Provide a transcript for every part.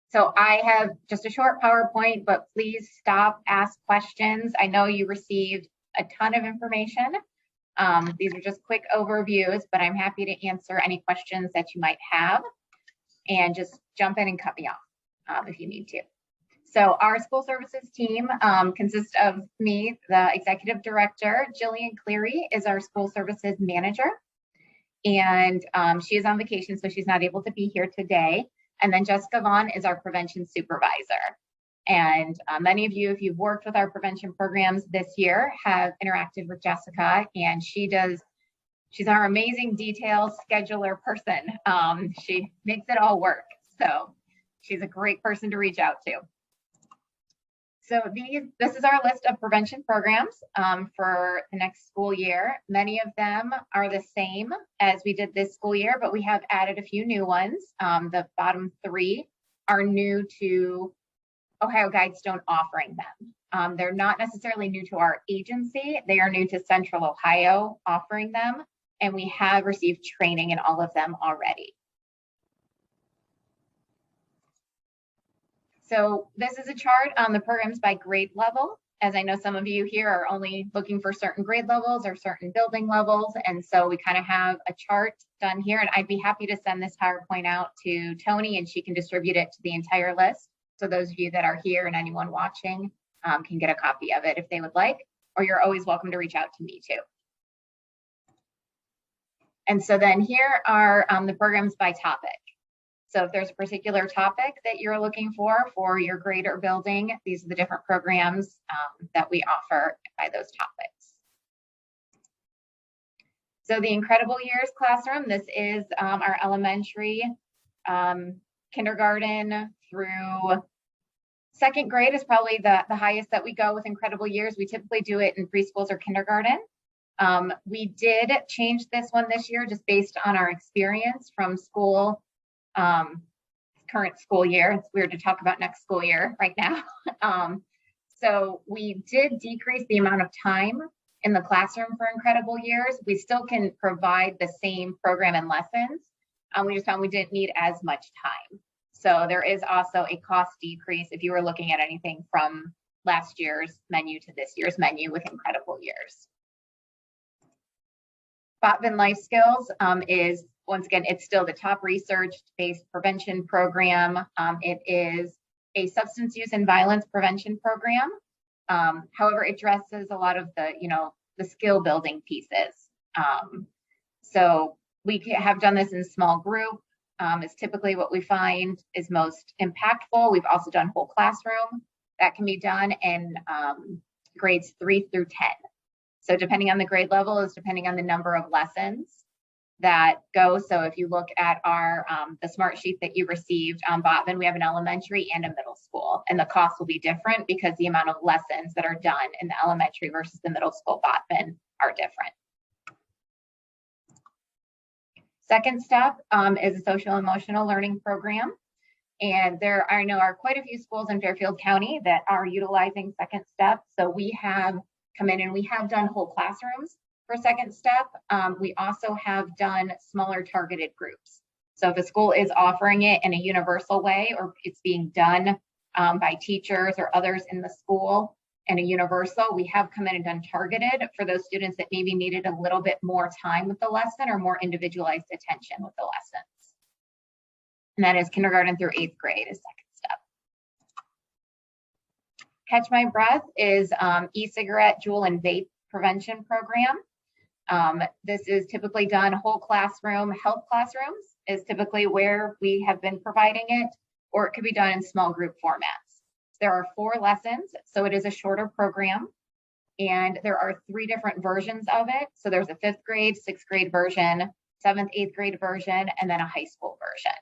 So I have just a short PowerPoint, but please stop, ask questions. I know you received a ton of information. These are just quick overviews, but I'm happy to answer any questions that you might have, and just jump in and cut me off if you need to. So our school services team consists of me, the executive director. Jillian Cleary is our school services manager, and she is on vacation, so she's not able to be here today. And then Jessica Vaughn is our prevention supervisor. And many of you, if you've worked with our prevention programs this year, have interacted with Jessica, and she's our amazing detail scheduler person. She makes it all work. So she's a great person to reach out to. So this is our list of prevention programs for the next school year. Many of them are the same as we did this school year, but we have added a few new ones. The bottom 3 are new to OhioGuidestone offering them. They're not necessarily new to our agency. They are new to Central Ohio offering them, and we have received training in all of them already. So this is a chart on the programs by grade level. As I know, some of you here are only looking for certain grade levels or certain building levels. And so we kind of have a chart done here, and I'd be happy to send this PowerPoint out to Tony, and she can distribute it to the entire list. So those of you that are here and anyone watching can get a copy of it if they would like, or you're always welcome to reach out to me too. And so then here are the programs by topic. So if there's a particular topic that you're looking for your grade or building, these are the different programs that we offer by those topics. So the Incredible Years classroom, this is our elementary, kindergarten through 2nd grade is probably the highest that we go with Incredible Years. We typically do it in preschools or kindergarten. We did change this one this year just based on our experience from school. Current school year. It's weird to talk about next school year right now. So we did decrease the amount of time in the classroom for Incredible Years. We still can provide the same program and lessons. We just found we didn't need as much time. So there is also a cost decrease if you were looking at anything from last year's menu to this year's menu with Incredible Years. Botvin Life Skills is, once again, it's still the top research-based prevention program. It is a substance use and violence prevention program. However, it addresses a lot of the skill building pieces. So we have done this in small group. Is typically what we find is most impactful. We've also done whole classroom. That can be done in grades 3 through 10. So depending on the grade level is depending on the number of lessons that go. So if you look at our the smart sheet that you received on Botvin, we have an elementary and a middle school, and the cost will be different because the amount of lessons that are done in the elementary versus the middle school Botvin are different. Second step is a social emotional learning program, and there I know are quite a few schools in Fairfield County that are utilizing second step. So we have come in and we have done whole classrooms for second step. We also have done smaller targeted groups. So if a school is offering it in a universal way, or it's being done by teachers or others in the school in a universal, we have come in and done targeted for those students that maybe needed a little bit more time with the lesson or more individualized attention with the lessons. And that is kindergarten through 8th grade is second step. Catch My Breath is e-cigarette, juul, and vape prevention program. This is typically done whole classroom. Health classrooms is typically where we have been providing it, or it could be done in small group formats. There are 4 lessons, so it is a shorter program, and there are 3 different versions of it. So there's a 5th grade, 6th grade version, 7th, 8th grade version, and then a high school version.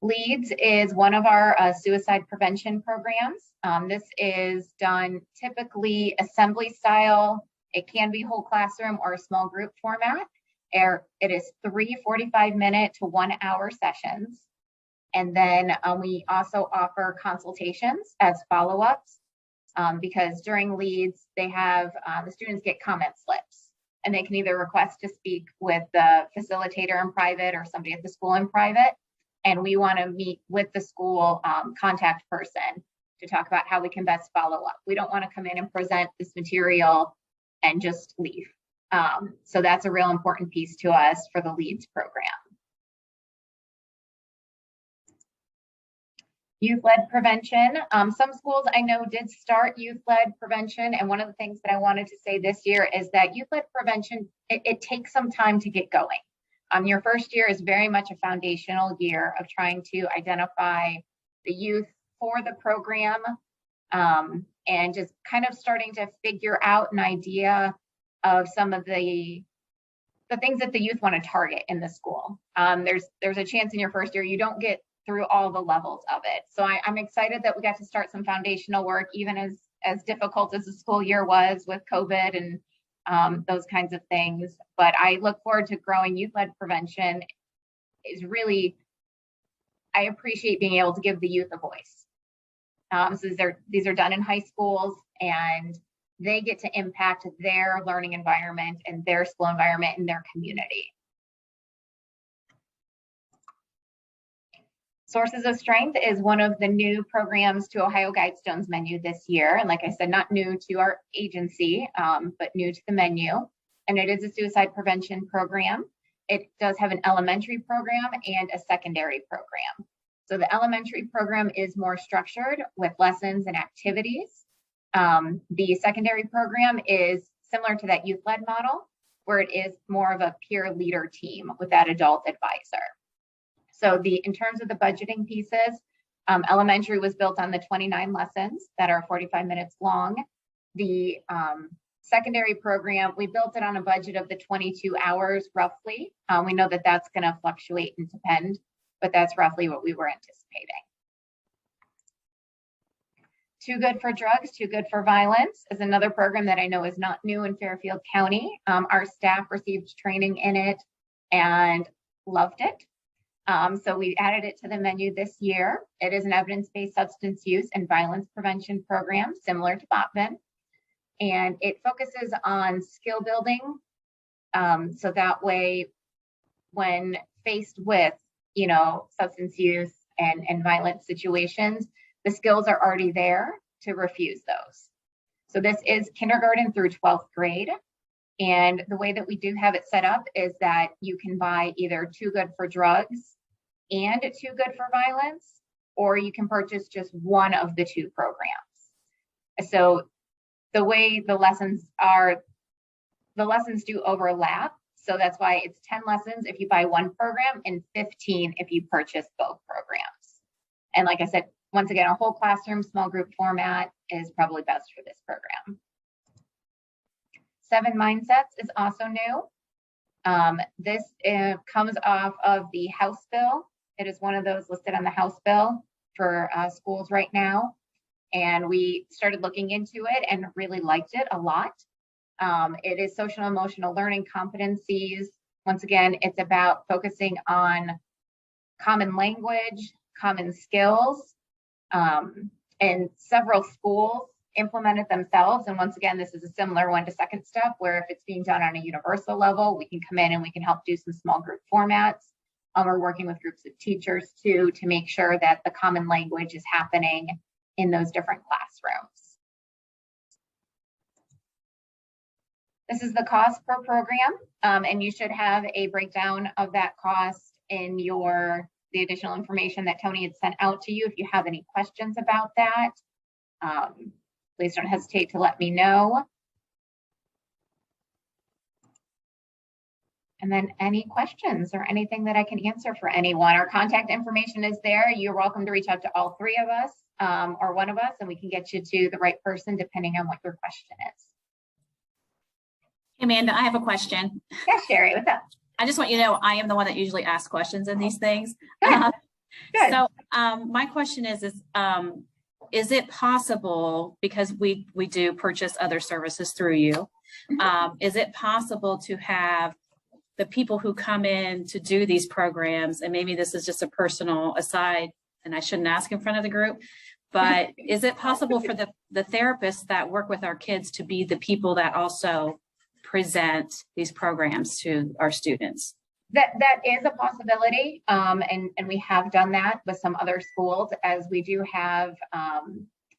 LEADS is one of our suicide prevention programs. This is done typically assembly style. It can be whole classroom or a small group format. It is 3 45-minute to 1-hour sessions. And then we also offer consultations as follow-ups because during LEADS, they have the students get comment slips. and they can either request to speak with the facilitator in private or somebody at the school in private. And we want to meet with the school contact person to talk about how we can best follow up. We don't want to come in and present this material and just leave. So that's a real important piece to us for the LEADS program. Youth-led prevention. Some schools I know did start youth-led prevention. And one of the things that I wanted to say this year is that youth-led prevention, it takes some time to get going. Your first year is very much a foundational year of trying to identify the youth for the program and just kind of starting to figure out an idea of some of the things that the youth want to target in the school. There's a chance in your first year you don't get through all the levels of it. So I'm excited that we got to start some foundational work, even as difficult as the school year was with COVID and those kinds of things. But I look forward to growing youth-led prevention. Is really, I appreciate being able to give the youth a voice. So these are done in high schools, and they get to impact their learning environment and their school environment and their community. Sources of Strength is one of the new programs to OhioGuidestone's menu this year. And like I said, not new to our agency, but new to the menu. And it is a suicide prevention program. It does have an elementary program and a secondary program. So the elementary program is more structured with lessons and activities. The secondary program is similar to that youth-led model, where it is more of a peer leader team with that adult advisor. So in terms of the budgeting pieces, elementary was built on the 29 lessons that are 45 minutes long. The secondary program, we built it on a budget of the 22 hours roughly. We know that that's going to fluctuate and depend, but that's roughly what we were anticipating. Too Good for Drugs, Too Good for Violence is another program that I know is not new in Fairfield County. Our staff received training in it and loved it. So we added it to the menu this year. It is an evidence-based substance use and violence prevention program similar to Botvin. And it focuses on skill building. So that way, when faced with, substance use and violent situations, the skills are already there to refuse those. So this is kindergarten through 12th grade. And the way that we do have it set up is that you can buy either Too Good for Drugs and Too Good for Violence, or you can purchase just one of the two programs. So the way the lessons do overlap. So that's why it's 10 lessons if you buy one program and 15 if you purchase both programs. And like I said, once again, a whole classroom, small group format is probably best for this program. 7 Mindsets is also new. This comes off of the House bill. It is one of those listed on the House bill for schools right now. And we started looking into it and really liked it a lot. It is social and emotional learning competencies. Once again, it's about focusing on common language, common skills, and several schools implement it themselves. And once again, this is a similar one to Second Step, where if it's being done on a universal level, we can come in and we can help do some small group formats. We're working with groups of teachers too, to make sure that the common language is happening in those different classrooms. This is the cost per program, and you should have a breakdown of that cost in the additional information that Tony had sent out to you. If you have any questions about that, please don't hesitate to let me know. And then any questions or anything that I can answer for anyone. Our contact information is there. You're welcome to reach out to all three of us or one of us, and we can get you to the right person depending on what your question is. Hey, Amanda, I have a question. Yeah, Sherry, what's up? I just want you to know I am the one that usually asks questions in these things. Good. Good. So my question is it possible, because we do purchase other services through you, is it possible to have the people who come in to do these programs, and maybe this is just a personal aside and I shouldn't ask in front of the group, but is it possible for the therapists that work with our kids to be the people that also present these programs to our students? That is a possibility, and we have done that with some other schools, as we do have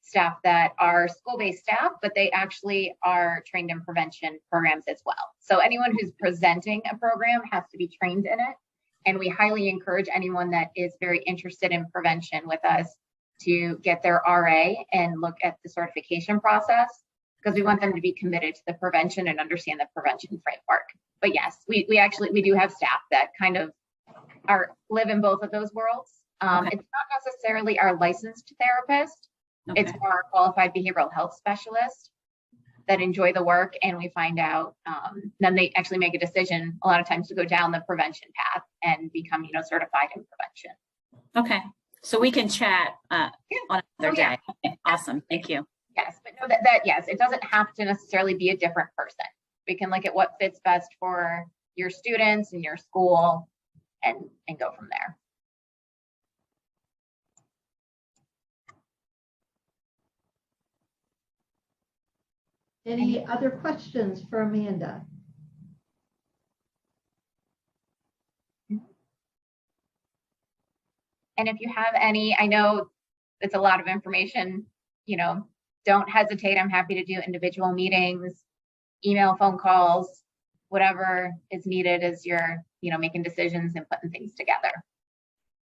staff that are school-based staff, but they actually are trained in prevention programs as well. So anyone who's presenting a program has to be trained in it, and we highly encourage anyone that is very interested in prevention with us to get their RA and look at the certification process, because we want them to be committed to the prevention and understand the prevention framework. But yes, we do have staff that kind of live in both of those worlds. Okay. It's not necessarily our licensed therapist. Okay. It's more our qualified behavioral health specialist that enjoy the work, and we find out, then they actually make a decision a lot of times to go down the prevention path and become, certified in prevention. Okay. So we can chat on another day. Yeah. Okay. Awesome. Thank you. Yes, but no, yes, it doesn't have to necessarily be a different person. We can look at what fits best for your students and your school and go from there. Any other questions for Amanda? And if you have any, I know it's a lot of information, don't hesitate. I'm happy to do individual meetings, email, phone calls, whatever is needed as you're, making decisions and putting things together.